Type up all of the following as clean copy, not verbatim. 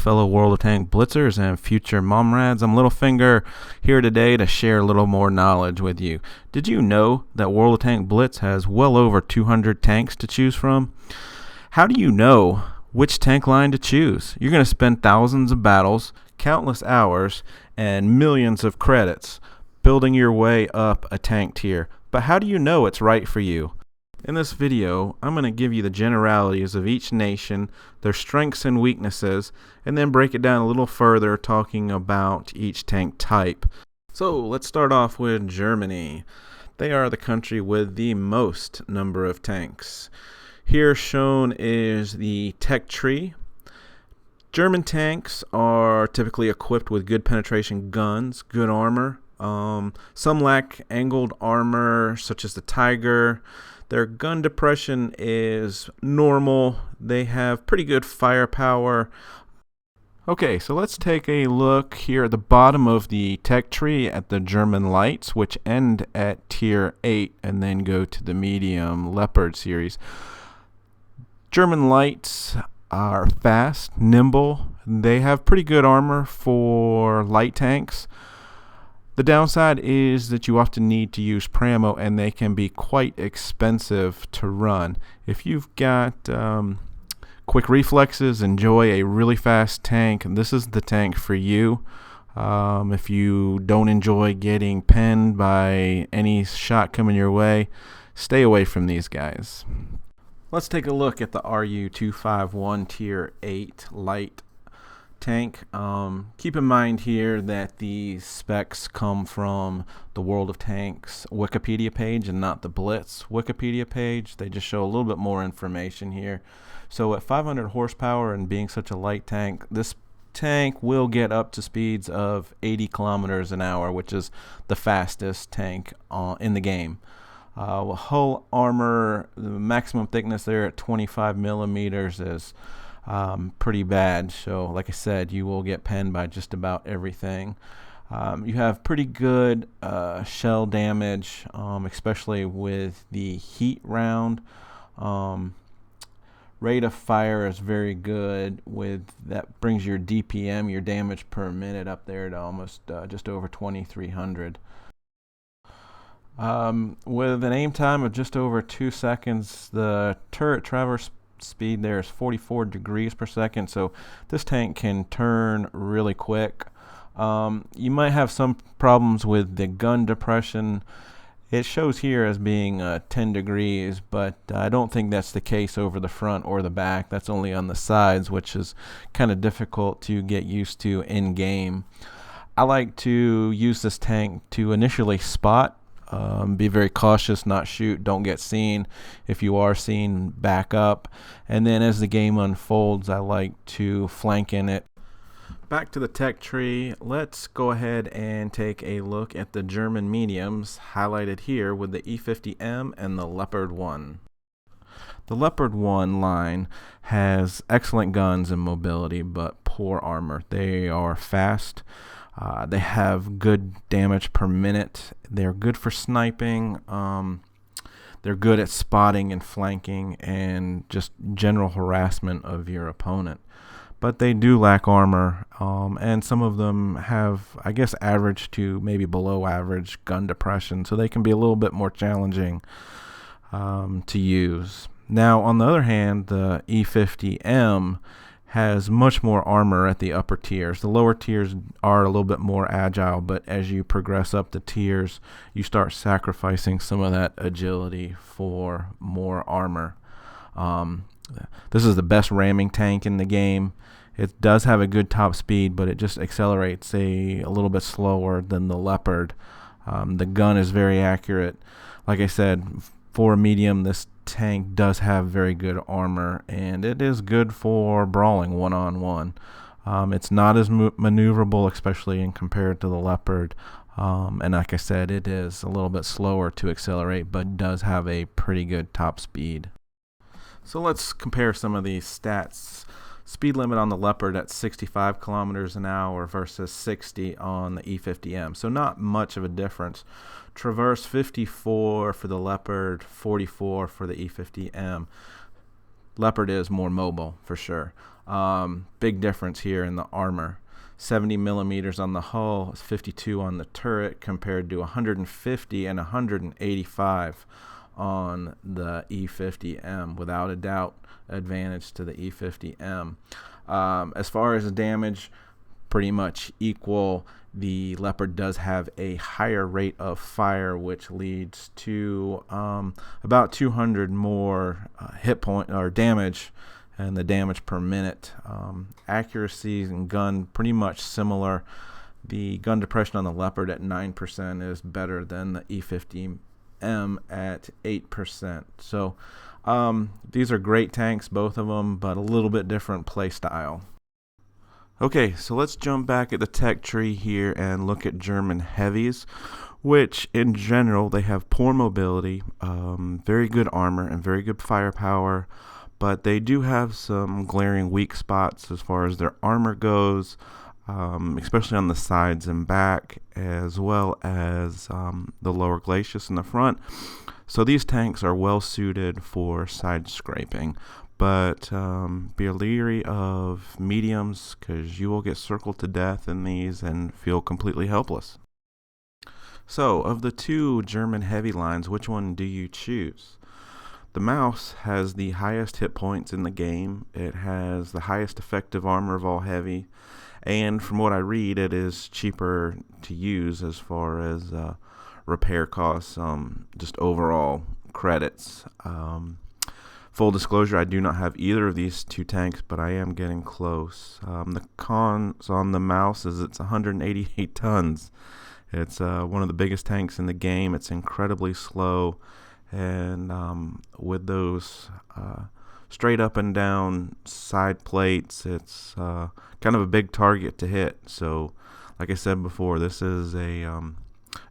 fellow World of Tank Blitzers and future Momrads. I'm Littlefinger, here today to share a little more knowledge with you. Did you know that World of Tank Blitz has well over 200 tanks to choose from? How do you know which tank line to choose? You're going to spend thousands of battles, countless hours, and millions of credits building your way up a tank tier. But how do you know it's right for you? In this video, I'm going to give you the generalities of each nation, their strengths and weaknesses, and then break it down a little further talking about each tank type. So let's start off with Germany. They are the country with the most number of tanks. Here shown is the tech tree. German tanks are typically equipped with good penetration guns, good armor. Some lack angled armor, such as the Tiger. Their gun depression is normal. They have pretty good firepower. Okay, so let's take a look here at the bottom of the tech tree at the German lights, which end at tier 8 and then go to the medium Leopard series. German lights are fast, nimble. They have pretty good armor for light tanks. The downside is that you often need to use Pramo, and they can be quite expensive to run. If you've got quick reflexes, enjoy a really fast tank, this is the tank for you. If you don't enjoy getting pinned by any shot coming your way, stay away from these guys. Let's take a look at the RU-251 Tier 8 light tank. Keep in mind here that these specs come from the World of Tanks Wikipedia page and not the Blitz Wikipedia page. They just show a little bit more information here. So at 500 horsepower and being such a light tank, this tank will get up to speeds of 80 kilometers an hour, which is the fastest tank in the game. Hull armor, the maximum thickness there at 25 millimeters is pretty bad. So like I said, you will get penned by just about everything. You have pretty good shell damage, especially with the heat round. Rate of fire is very good. With that brings your DPM, your damage per minute, up there to almost just over 2,300. With an aim time of just over 2 seconds, the turret traverse speed there is 44 degrees per second, so this tank can turn really quick. You might have some problems with the gun depression. It shows here as being 10 degrees, but I don't think that's the case over the front or the back. That's only on the sides, which is kind of difficult to get used to in game. I like to use this tank to initially spot. Be very cautious, not shoot, don't get seen. If you are seen, back up. And then as the game unfolds, I like to flank in it. Back to the tech tree, let's go ahead and take a look at the German mediums highlighted here with the E50M and the Leopard 1. The Leopard 1 line has excellent guns and mobility, but poor armor. They are fast. They have good damage per minute. They're good for sniping. They're good at spotting and flanking and just general harassment of your opponent. But they do lack armor, and some of them have, I guess, average to maybe below average gun depression, so they can be a little bit more challenging to use. Now, on the other hand, the E50M has much more armor at the upper tiers. The lower tiers are a little bit more agile, but as you progress up the tiers, you start sacrificing some of that agility for more armor. This is the best ramming tank in the game. It does have a good top speed, but it just accelerates a little bit slower than the Leopard. The gun is very accurate. Like I said, for a medium, this tank does have very good armor, and it is good for brawling one-on-one. It's not as maneuverable, especially in compared to the Leopard, and like I said, it is a little bit slower to accelerate, but does have a pretty good top speed. So let's compare some of these stats. Speed limit on the Leopard at 65 kilometers an hour versus 60 on the E50M. So not much of a difference. Traverse 54 for the Leopard, 44 for the E50M. Leopard is more mobile for sure. Big difference here in the armor. 70 millimeters on the hull, 52 on the turret, compared to 150 and 185 on the E50M. Without a doubt, advantage to the E50M. As far as the damage, pretty much equal. The Leopard does have a higher rate of fire, which leads to about 200 more hit point or damage, and the damage per minute. Accuracy and gun pretty much similar. The gun depression on the Leopard at 9% is better than the E50M at 8%. So these are great tanks, both of them, but a little bit different play style. Okay, so let's jump back at the tech tree here and look at German heavies, which in general, they have poor mobility, very good armor, and very good firepower, but they do have some glaring weak spots as far as their armor goes, especially on the sides and back, as well as the lower glacis in the front. So these tanks are well suited for side scraping. But be leery of mediums, because you will get circled to death in these and feel completely helpless. So, of the two German heavy lines, which one do you choose? The Maus has the highest hit points in the game. It has the highest effective armor of all heavy. And from what I read, it is cheaper to use as far as repair costs, just overall credits. Full disclosure, I do not have either of these two tanks, but I am getting close. The cons on the Maus is it's 188 tons. It's one of the biggest tanks in the game. It's incredibly slow, and with those straight up and down side plates, it's kind of a big target to hit. So, like I said before, this is a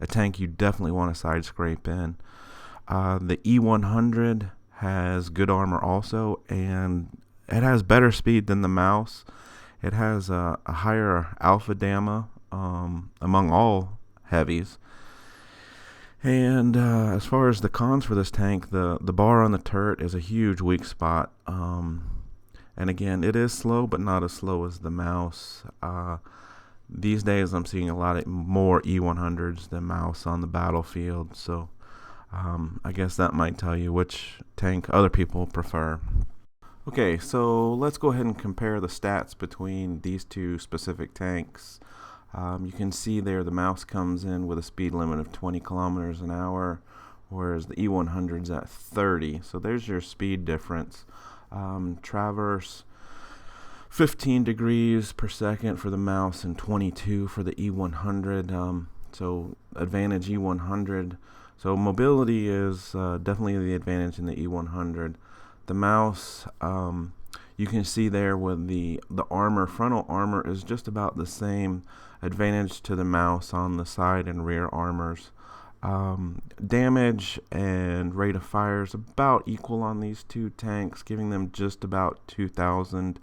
tank you definitely want to side scrape in. The E100 has good armor also, and it has better speed than the Maus. It has a higher alpha damma among all heavies. And as far as the cons for this tank, the bar on the turret is a huge weak spot. And again, it is slow, but not as slow as the Maus. These days, I'm seeing a lot more E100s than Maus on the battlefield, so I guess that might tell you which tank other people prefer. Okay, so let's go ahead and compare the stats between these two specific tanks. You can see there the Maus comes in with a speed limit of 20 kilometers an hour, whereas the E100 is at 30. So there's your speed difference. Traverse 15 degrees per second for the Maus and 22 for the E100. So advantage E100. So mobility is definitely the advantage in the E100. The Maus, you can see there with the armor, frontal armor is just about the same advantage to the Maus on the side and rear armors. Damage and rate of fire is about equal on these two tanks, giving them just about 2,000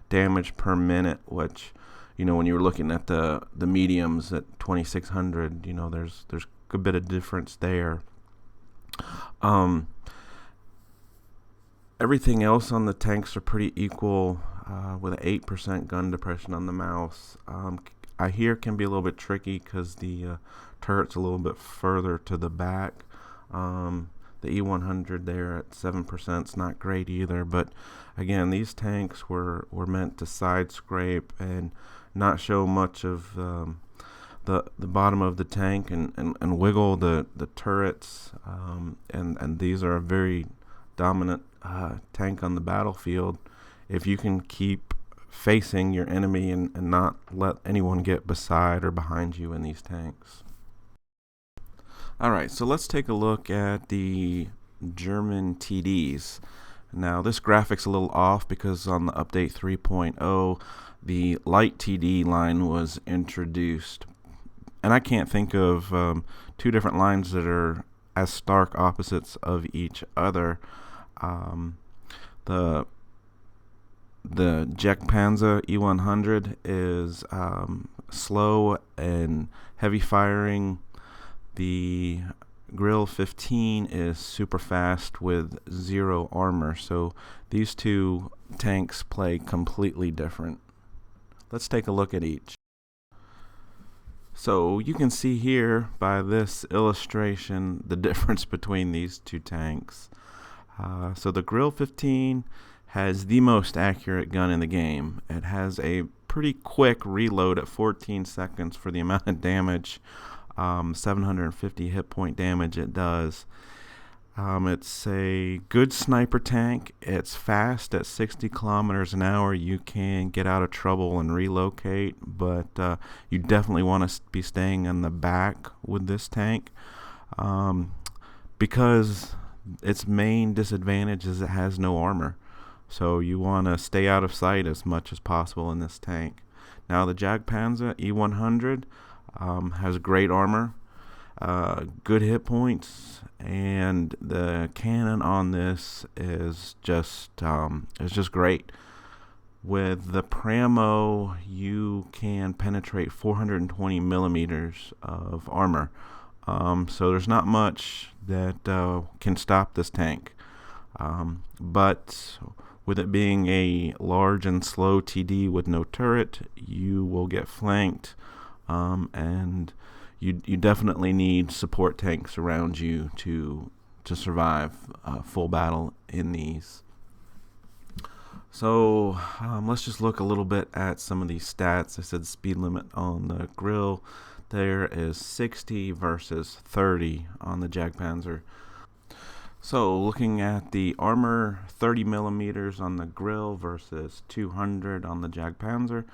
damage per minute, which, you know, when you're looking at the mediums at 2,600, you know, there's a bit of difference there. Everything else on the tanks are pretty equal, with an 8% gun depression on the Maus. I hear can be a little bit tricky because the turret's a little bit further to the back. The E100 there at 7% is not great either, but again, these tanks were meant to side scrape and not show much of the bottom of the tank and wiggle the turrets, and these are a very dominant tank on the battlefield if you can keep facing your enemy and not let anyone get beside or behind you in these tanks. Alright, so let's take a look at the German TDs. Now this graphic's a little off because on the update 3.0 the light TD line was introduced, and I can't think of two different lines that are as stark opposites of each other. The Jagdpanzer E100 is slow and heavy firing. The Grill 15 is super fast with 0 armor, so these two tanks play completely different. Let's take a look at each. So you can see here by this illustration the difference between these two tanks. So the Grill 15 has the most accurate gun in the game. It has a pretty quick reload at 14 seconds for the amount of damage, 750 hit point damage it does. It's a good sniper tank. It's fast at 60 kilometers an hour. You can get out of trouble and relocate, but you definitely want to be staying in the back with this tank, because its main disadvantage is it has no armor. So you want to stay out of sight as much as possible in this tank. Now the Jagdpanzer E100 has great armor, good hit points, and the cannon on this is just great. With the Pramo, you can penetrate 420 millimeters of armor. So there's not much that can stop this tank. But with it being a large and slow TD with no turret, you will get flanked, and you definitely need support tanks around you to survive full battle in these. So let's just look a little bit at some of these stats. I said speed limit on the Grill there is 60 versus 30 on the Jagdpanzer. So looking at the armor, 30 millimeters on the Grill versus 200 on the Jagdpanzer.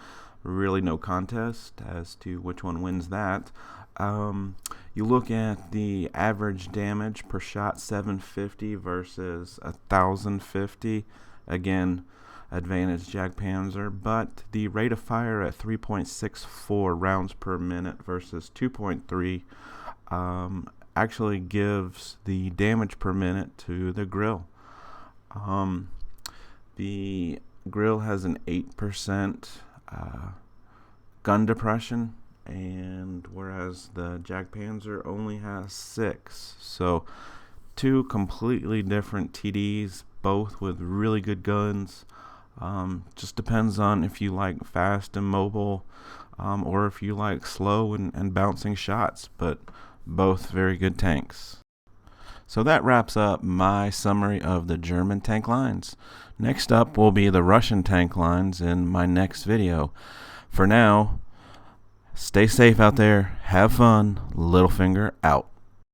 Really no contest as to which one wins that. You look at the average damage per shot, 750 versus 1050. Again, advantage Jagdpanzer, but the rate of fire at 3.64 rounds per minute versus 2.3 actually gives the damage per minute to the Grill. The Grill has an 8% gun depression, and whereas the Jagdpanzer only has 6. So two completely different TDs, both with really good guns. Just depends on if you like fast and mobile, or if you like slow and bouncing shots, but both very good tanks. So that wraps up my summary of the German tank lines. Next up will be the Russian tank lines in my next video. For now, stay safe out there, have fun, Littlefinger out.